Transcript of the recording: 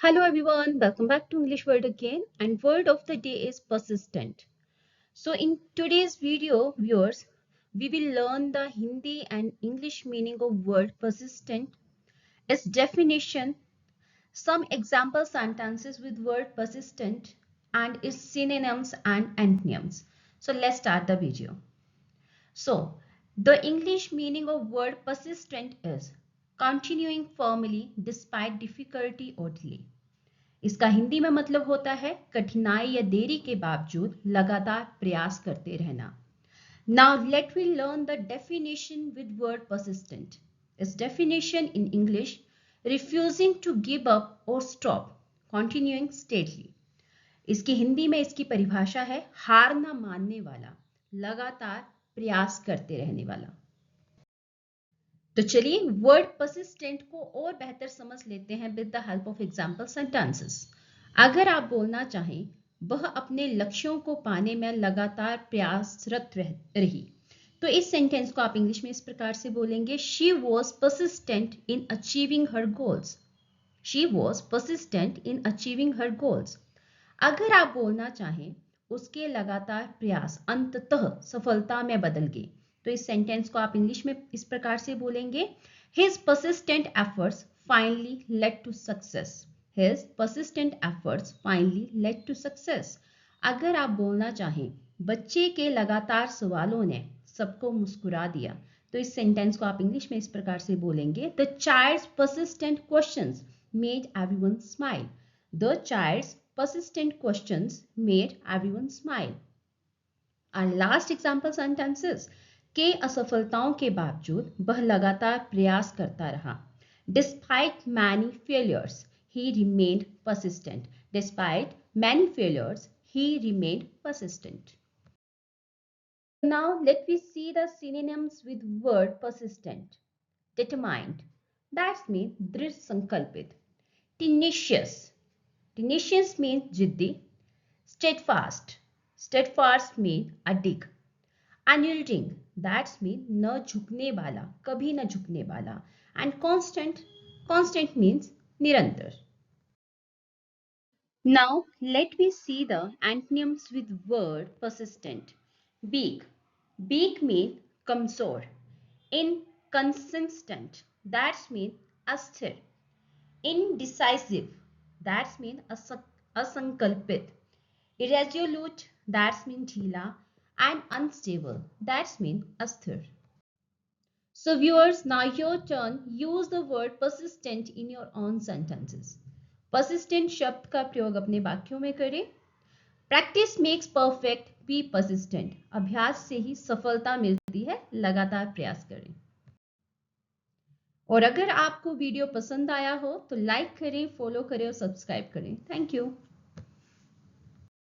Hello everyone, welcome back to English Word again, and word of the day is persistent. So in today's video, viewers, we will learn the Hindi and English meaning of word persistent, its definition, some example sentences with word persistent, and its synonyms and antonyms. So let's start the video. So the English meaning of word persistent is continuing firmly despite difficulty or delay. इसका हिंदी में मतलब होता है कठिनाई या देरी के बावजूद लगातार प्रयास करते रहना. Now let we learn the definition with word persistent. Its definition in English, refusing to give up or stop, continuing steadily. इसकी हिंदी में इसकी परिभाषा है हार ना मानने वाला, लगातार प्रयास करते रहने वाला. तो चलिए वर्ड परसिस्टेंट को और बेहतर समझ लेते हैं with the help of example sentences. अगर आप बोलना चाहें वह अपने लक्ष्यों को पाने में लगातार प्रयासरत रही, तो इस सेंटेंस को आप इंग्लिश में इस प्रकार से बोलेंगे she was persistent in achieving her goals. She was persistent in achieving her goals. अगर आप बोलना चाहें उसके लगातार प्रयास अंततः सफलता में बदल गए, तो इस सेंटेंस को आप इंग्लिश में इस प्रकार से बोलेंगे His persistent efforts finally led to success. His persistent efforts finally led to success. अगर आप बोलना चाहें बच्चे के लगातार सवालों ने सबको मुस्कुरा दिया, तो इस सेंटेंस को आप इंग्लिश में इस प्रकार से बोलेंगे The child's persistent questions made everyone smile. The child's persistent questions made everyone smile. Our last example sentences के असफलताओं के बावजूद वह लगातार प्रयास करता रहा. Despite many failures, he remained persistent. Despite many failures, he remained persistent. Now let me see the synonyms with word persistent. Determined, that means दृढ़ संकल्पित. Tenacious, tenacious means जिद्दी. Steadfast, steadfast means अडिग. Unyielding, that's mean न झुकने वाला, कभी न झुकने वाला. And constant, constant means निरंतर. Now let me see the antonyms with word persistent. Weak, weak means कमजोर. Inconsistent, that's mean अस्थिर. Indecisive, that's mean असंकल्पित. Irresolute, that's mean ढीला. And unstable, that's mean asthir. So viewers, now your turn. Use the word persistent in your own sentences. Persistent शब्द का प्रयोग अपने वाक्यों में करें. Practice makes perfect. Be persistent. अभ्यास से ही सफलता मिलती है, लगातार प्रयास करें. और अगर आपको वीडियो पसंद आया हो तो लाइक करें, फॉलो करें और सब्सक्राइब करें. Thank you.